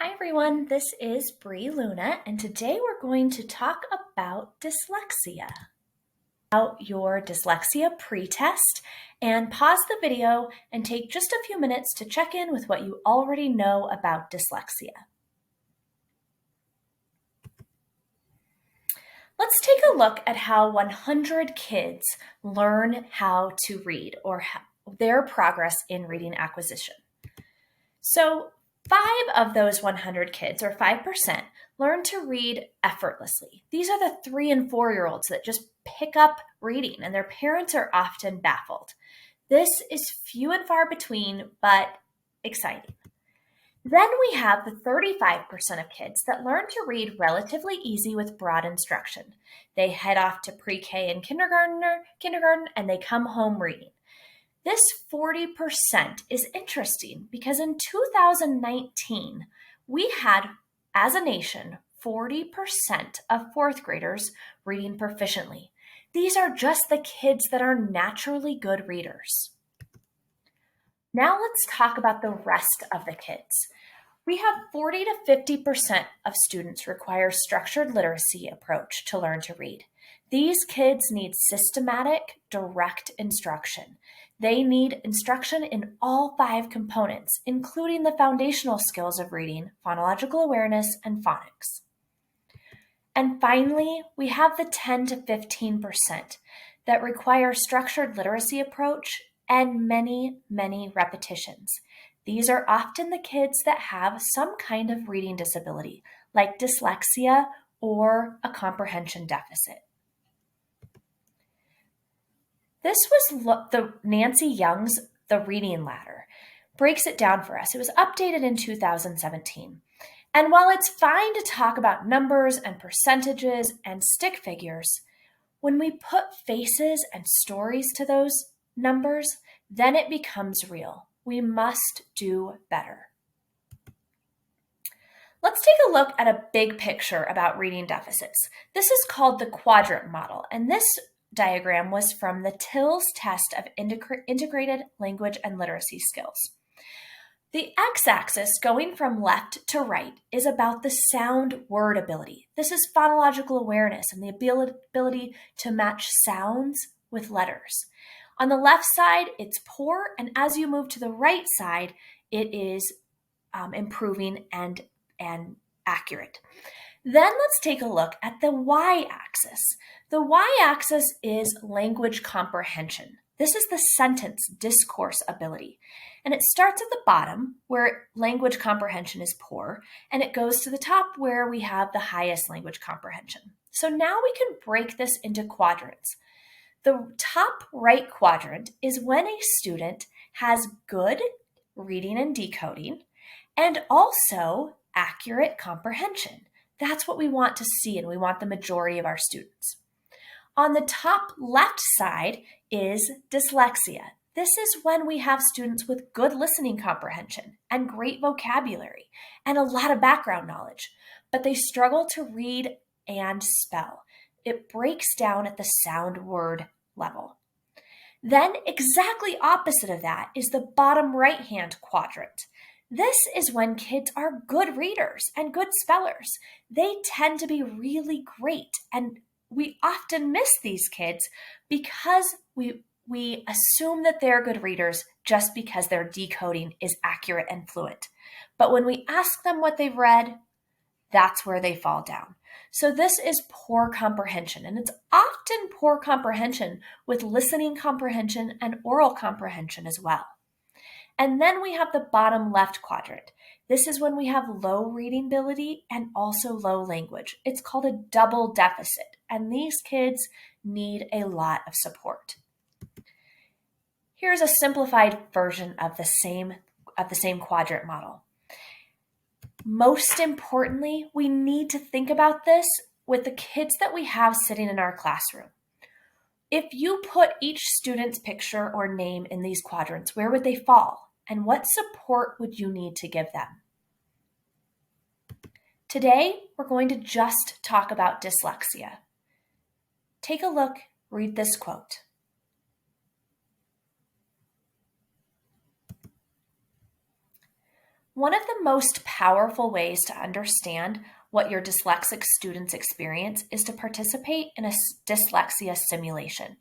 Hi everyone, this is Bree Luna, and today we're going to talk about dyslexia. About your dyslexia pretest, and pause the video and take just a few minutes to check in with what you already know about dyslexia. Let's take a look at how 100 kids learn how to read or their progress in reading acquisition. So 5 of those 100 kids, or 5%, learn to read effortlessly. These are the 3 and 4-year-olds that just pick up reading, and their parents are often baffled. This is few and far between, but exciting. Then we have the 35% of kids that learn to read relatively easy with broad instruction. They head off to pre-K and kindergarten, and they come home reading. This 40% is interesting because in 2019, we had, as a nation, 40% of 4th graders reading proficiently. These are just the kids that are naturally good readers. Now let's talk about the rest of the kids. We have 40 to 50% of students require structured literacy approach to learn to read. These kids need systematic, direct instruction. They need instruction in all 5 components, including the foundational skills of reading, phonological awareness, and phonics. And finally, we have the 10 to 15% that require structured literacy approach and many, many repetitions. These are often the kids that have some kind of reading disability, like dyslexia or a comprehension deficit. This was the Nancy Young's The Reading Ladder. Breaks it down for us. It was updated in 2017. And while it's fine to talk about numbers and percentages and stick figures, when we put faces and stories to those numbers, then it becomes real. We must do better. Let's take a look at a big picture about reading deficits. This is called the quadrant model, and this diagram was from the TILS test of integrated language and literacy skills. The x-axis, going from left to right, is about the sound word ability. This is phonological awareness and the ability to match sounds with letters. On the left side, it's poor, and as you move to the right side, it is improving and accurate. Then let's take a look at the y-axis. The y-axis is language comprehension. This is the sentence discourse ability. And it starts at the bottom where language comprehension is poor, and it goes to the top where we have the highest language comprehension. So now we can break this into quadrants. The top right quadrant is when a student has good reading and decoding and also accurate comprehension. That's what we want to see, and we want the majority of our students. On the top left side is dyslexia. This is when we have students with good listening comprehension and great vocabulary and a lot of background knowledge, but they struggle to read and spell. It breaks down at the sound word level. Then exactly opposite of that is the bottom right-hand quadrant. This is when kids are good readers and good spellers. They tend to be really great, and we often miss these kids because we assume that they're good readers just because their decoding is accurate and fluent. But when we ask them what they've read, that's where they fall down. So this is poor comprehension, and it's often poor comprehension with listening comprehension and oral comprehension as well. And then we have the bottom left quadrant. This is when we have low reading ability and also low language. It's called a double deficit, and these kids need a lot of support. Here's a simplified version of the same quadrant model. Most importantly, we need to think about this with the kids that we have sitting in our classroom. If you put each student's picture or name in these quadrants, where would they fall? And what support would you need to give them? Today, we're going to just talk about dyslexia. Take a look, read this quote. One of the most powerful ways to understand what your dyslexic students experience is to participate in a dyslexia simulation.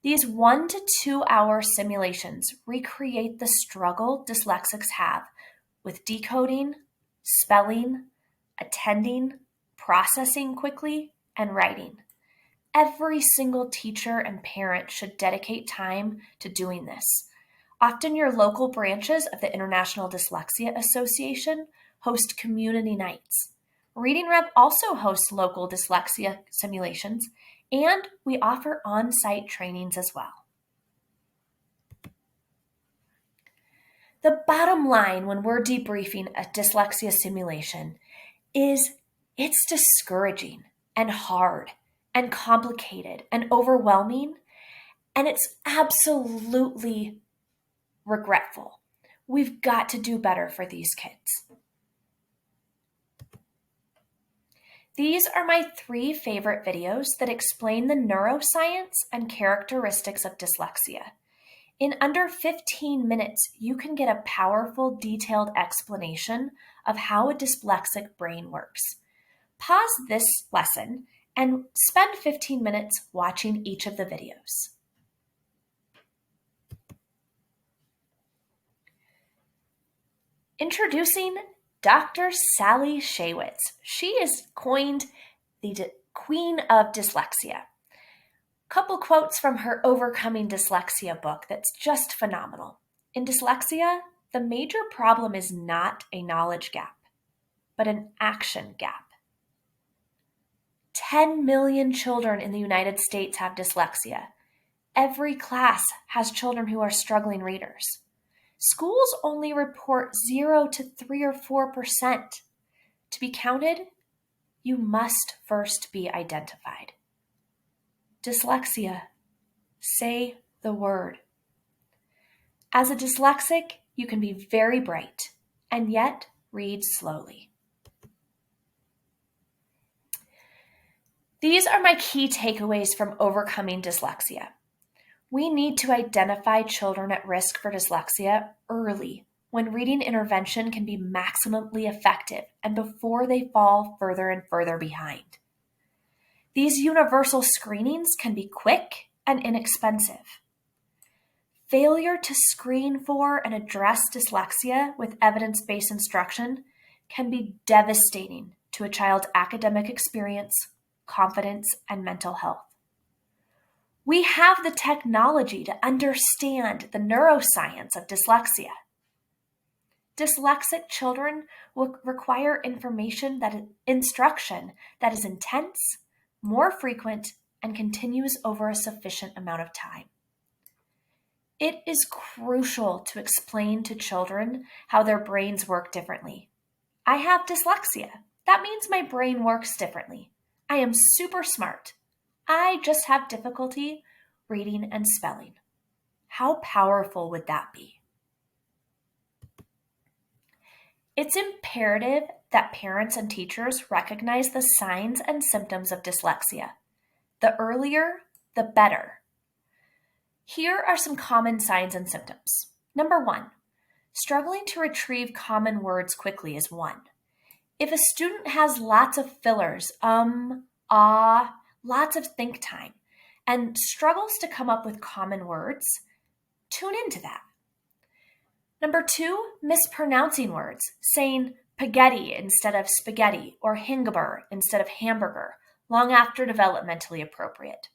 These 1 to 2 hour simulations recreate the struggle dyslexics have with decoding, spelling, attending, processing quickly, and writing. Every single teacher and parent should dedicate time to doing this. Often your local branches of the International Dyslexia Association host community nights. Reading Rep also hosts local dyslexia simulations, and we offer on-site trainings as well. The bottom line when we're debriefing a dyslexia simulation is it's discouraging and hard and complicated and overwhelming, and it's absolutely regretful. We've got to do better for these kids. These are my 3 favorite videos that explain the neuroscience and characteristics of dyslexia. In under 15 minutes, you can get a powerful, detailed explanation of how a dyslexic brain works. Pause this lesson and spend 15 minutes watching each of the videos. Introducing Dr. Sally Shaywitz. She is coined the Queen of Dyslexia. Couple quotes from her Overcoming Dyslexia book that's just phenomenal. In dyslexia, the major problem is not a knowledge gap, but an action gap. 10 million children in the United States have dyslexia. Every class has children who are struggling readers. Schools only report 0 to 3 or 4%. To be counted, you must first be identified. Dyslexia. Say the word. As a dyslexic, you can be very bright and yet read slowly. These are my key takeaways from Overcoming Dyslexia. We need to identify children at risk for dyslexia early, when reading intervention can be maximally effective and before they fall further and further behind. These universal screenings can be quick and inexpensive. Failure to screen for and address dyslexia with evidence-based instruction can be devastating to a child's academic experience, confidence, and mental health. We have the technology to understand the neuroscience of dyslexia. Dyslexic children will require instruction that is intense, more frequent, and continues over a sufficient amount of time. It is crucial to explain to children how their brains work differently. I have dyslexia. That means my brain works differently. I am super smart. I just have difficulty reading and spelling. How powerful would that be? It's imperative that parents and teachers recognize the signs and symptoms of dyslexia. The earlier, the better. Here are some common signs and symptoms. Number 1, struggling to retrieve common words quickly is 1. If a student has lots of fillers, lots of think time, and struggles to come up with common words, tune into that. Number 2, mispronouncing words, saying spaghetti instead of spaghetti or hingaber instead of hamburger, long after developmentally appropriate.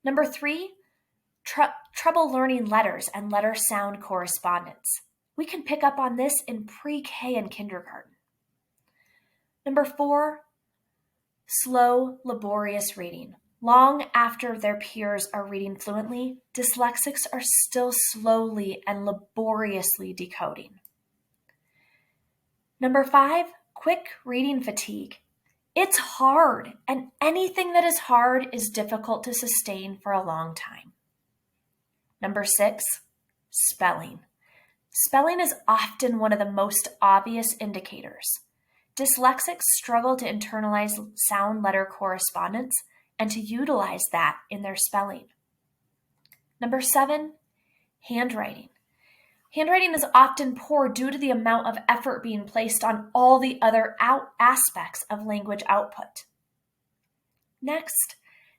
Number 3, trouble learning letters and letter sound correspondence. We can pick up on this in pre-K and kindergarten. Number 4, slow, laborious reading. Long after their peers are reading fluently, dyslexics are still slowly and laboriously decoding. Number 5, quick reading fatigue. It's hard, and anything that is hard is difficult to sustain for a long time. Number 6, spelling. Spelling is often one of the most obvious indicators. Dyslexics struggle to internalize sound-letter correspondence and to utilize that in their spelling. Number 7, handwriting. Handwriting is often poor due to the amount of effort being placed on all the other aspects of language output. Next,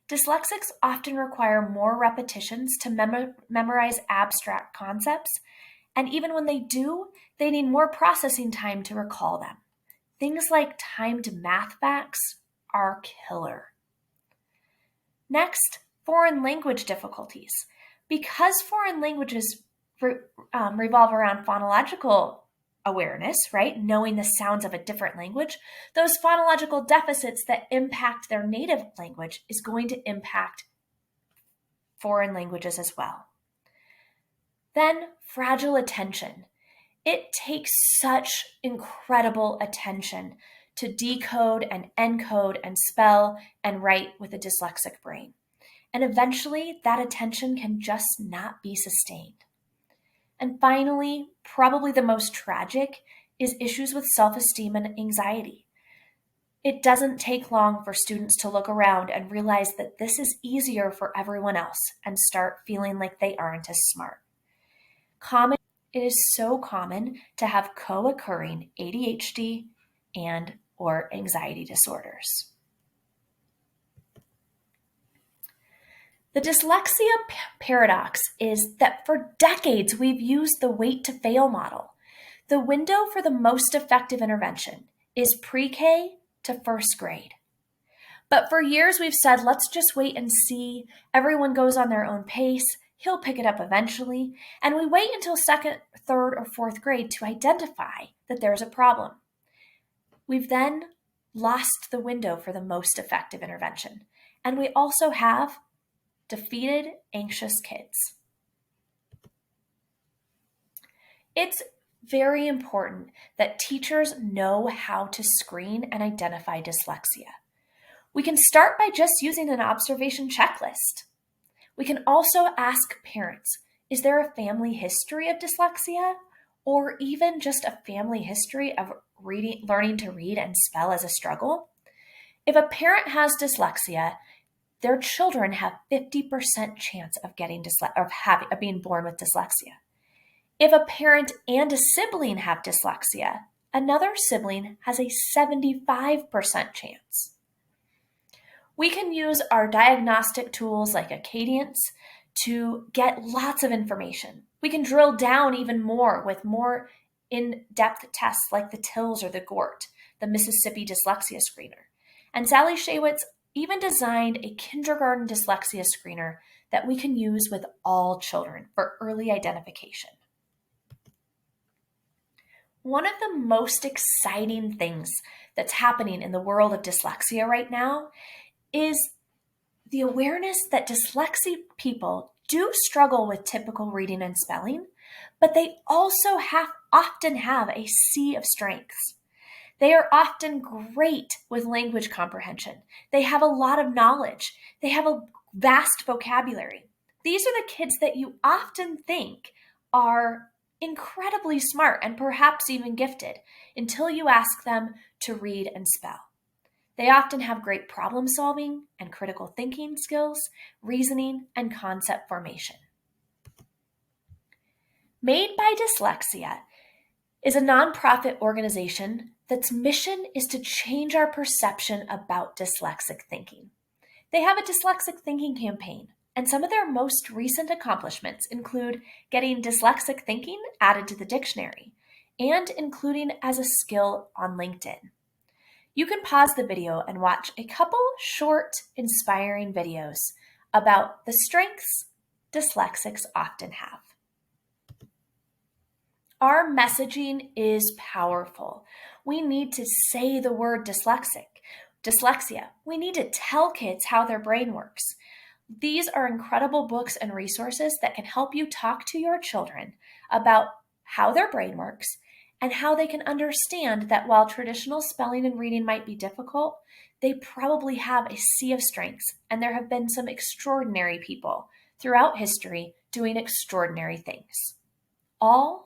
dyslexics often require more repetitions to memorize abstract concepts, and even when they do, they need more processing time to recall them. Things like timed math facts are killer. Next, foreign language difficulties. Because foreign languages revolve around phonological awareness, right? Knowing the sounds of a different language, those phonological deficits that impact their native language is going to impact foreign languages as well. Then, fragile attention. It takes such incredible attention to decode and encode and spell and write with a dyslexic brain. And eventually, that attention can just not be sustained. And finally, probably the most tragic, is issues with self-esteem and anxiety. It doesn't take long for students to look around and realize that this is easier for everyone else and start feeling like they aren't as smart. It is so common to have co-occurring ADHD and or anxiety disorders. The dyslexia paradox is that for decades we've used the wait to fail model. The window for the most effective intervention is pre-K to first grade. But for years we've said, let's just wait and see. Everyone goes on their own pace. He'll pick it up eventually. And we wait until second, third, or fourth grade to identify that there's a problem. We've then lost the window for the most effective intervention. And we also have defeated, anxious kids. It's very important that teachers know how to screen and identify dyslexia. We can start by just using an observation checklist. We can also ask parents, is there a family history of dyslexia? Or even just a family history of learning to read and spell as a struggle? If a parent has dyslexia, their children have 50% chance of being born with dyslexia. If a parent and a sibling have dyslexia, another sibling has a 75% chance. We can use our diagnostic tools like Acadience to get lots of information. We can drill down even more with more in-depth tests like the TILS or the GORT, the Mississippi Dyslexia Screener. And Sally Shaywitz even designed a kindergarten dyslexia screener that we can use with all children for early identification. One of the most exciting things that's happening in the world of dyslexia right now is the awareness that dyslexic people do struggle with typical reading and spelling, but they also often have a sea of strengths. They are often great with language comprehension. They have a lot of knowledge. They have a vast vocabulary. These are the kids that you often think are incredibly smart and perhaps even gifted until you ask them to read and spell. They often have great problem solving and critical thinking skills, reasoning, and concept formation. Made by Dyslexia is a nonprofit organization that's mission is to change our perception about dyslexic thinking. They have a dyslexic thinking campaign, and some of their most recent accomplishments include getting dyslexic thinking added to the dictionary and including as a skill on LinkedIn. You can pause the video and watch a couple short, inspiring videos about the strengths dyslexics often have. Our messaging is powerful. We need to say the word dyslexia. We need to tell kids how their brain works. These are incredible books and resources that can help you talk to your children about how their brain works and how they can understand that while traditional spelling and reading might be difficult, they probably have a sea of strengths, and there have been some extraordinary people throughout history doing extraordinary things, all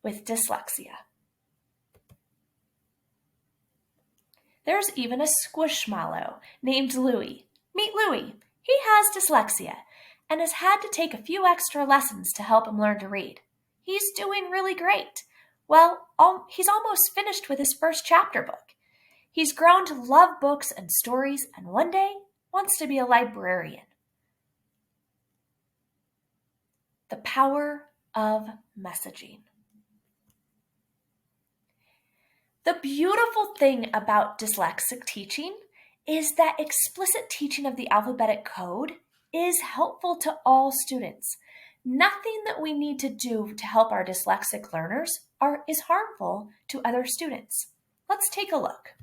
with dyslexia. There's even a squishmallow named Louie. Meet Louie. He has dyslexia and has had to take a few extra lessons to help him learn to read. He's doing really great. Well, he's almost finished with his first chapter book. He's grown to love books and stories and one day wants to be a librarian. The power of messaging. The beautiful thing about dyslexic teaching is that explicit teaching of the alphabetic code is helpful to all students. Nothing that we need to do to help our dyslexic learners is harmful to other students. Let's take a look.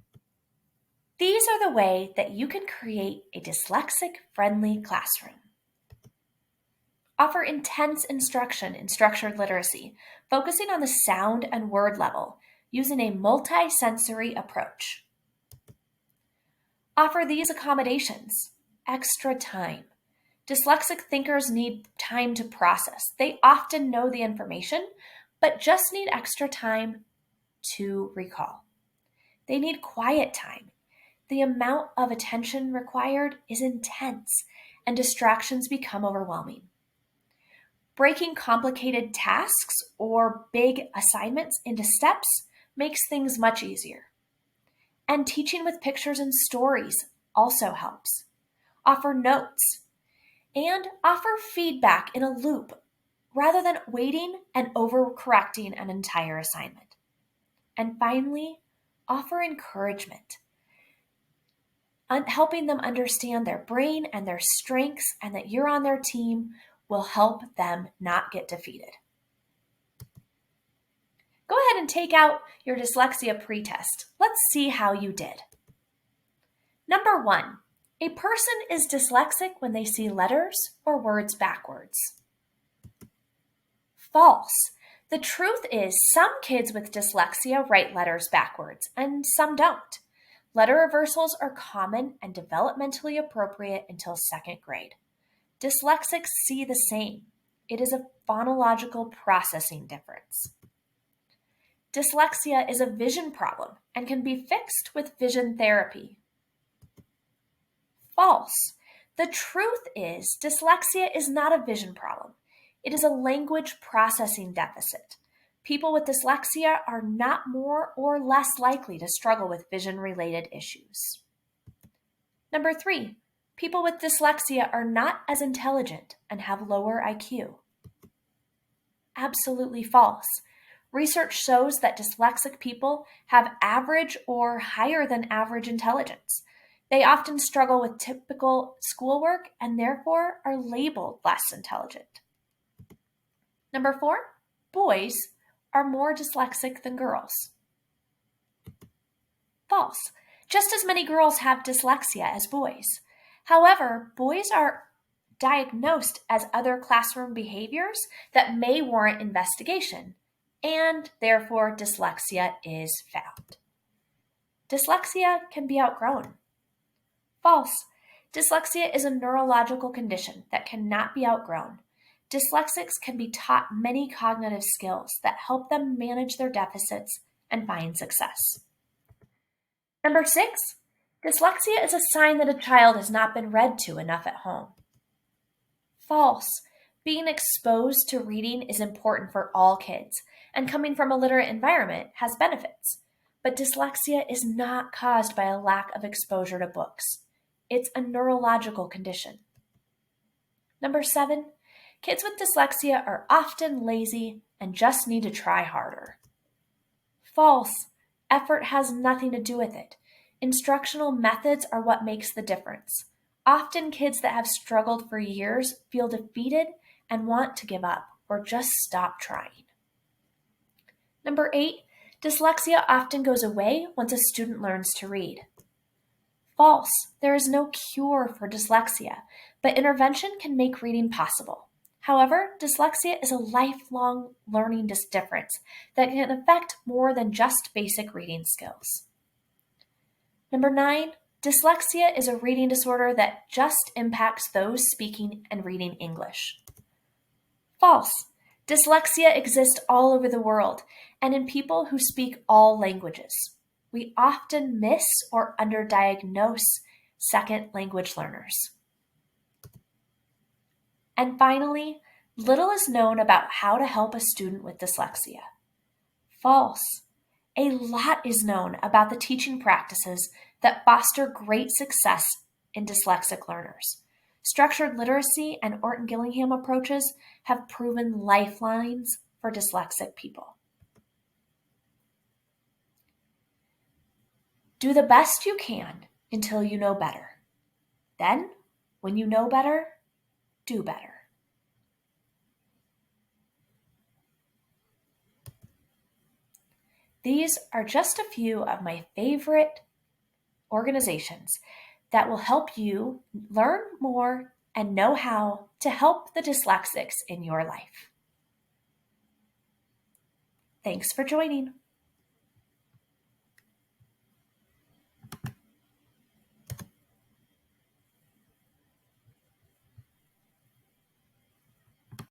These are the way that you can create a dyslexic-friendly classroom. Offer intense instruction in structured literacy, focusing on the sound and word level, using a multi-sensory approach. Offer these accommodations: extra time. Dyslexic thinkers need time to process. They often know the information, but just need extra time to recall. They need quiet time. The amount of attention required is intense, and distractions become overwhelming. Breaking complicated tasks or big assignments into steps makes things much easier. And teaching with pictures and stories also helps. Offer notes and offer feedback in a loop rather than waiting and overcorrecting an entire assignment. And finally, offer encouragement, helping them understand their brain and their strengths, and that you're on their team will help them not get defeated. Go ahead and take out your dyslexia pretest. Let's see how you did. Number 1, a person is dyslexic when they see letters or words backwards. False. The truth is some kids with dyslexia write letters backwards and some don't. Letter reversals are common and developmentally appropriate until 2nd grade. Dyslexics see the same. It is a phonological processing difference. Dyslexia is a vision problem and can be fixed with vision therapy. False. The truth is dyslexia is not a vision problem. It is a language processing deficit. People with dyslexia are not more or less likely to struggle with vision-related issues. Number 3, people with dyslexia are not as intelligent and have lower IQ. Absolutely false. Research shows that dyslexic people have average or higher than average intelligence. They often struggle with typical schoolwork and therefore are labeled less intelligent. Number 4, boys are more dyslexic than girls. False. Just as many girls have dyslexia as boys. However, boys are diagnosed as other classroom behaviors that may warrant investigation, and therefore dyslexia is found. Dyslexia can be outgrown. False. Dyslexia is a neurological condition that cannot be outgrown. Dyslexics can be taught many cognitive skills that help them manage their deficits and find success. Number 6, dyslexia is a sign that a child has not been read to enough at home. False. Being exposed to reading is important for all kids, and coming from a literate environment has benefits. But dyslexia is not caused by a lack of exposure to books. It's a neurological condition. Number 7, kids with dyslexia are often lazy and just need to try harder. False. Effort has nothing to do with it. Instructional methods are what makes the difference. Often kids that have struggled for years feel defeated and want to give up or just stop trying. Number 8, dyslexia often goes away once a student learns to read. False. There is no cure for dyslexia, but intervention can make reading possible. However, dyslexia is a lifelong learning difference that can affect more than just basic reading skills. Number 9, dyslexia is a reading disorder that just impacts those speaking and reading English. False. Dyslexia exists all over the world and in people who speak all languages. We often miss or underdiagnose second language learners. And finally, Little is known about how to help a student with dyslexia. False. A lot is known about the teaching practices that foster great success in dyslexic learners. Structured literacy and Orton-Gillingham approaches have proven lifelines for dyslexic people. Do the best you can until you know better. Then, when you know better, do better. These are just a few of my favorite organizations that will help you learn more and know how to help the dyslexics in your life. Thanks for joining.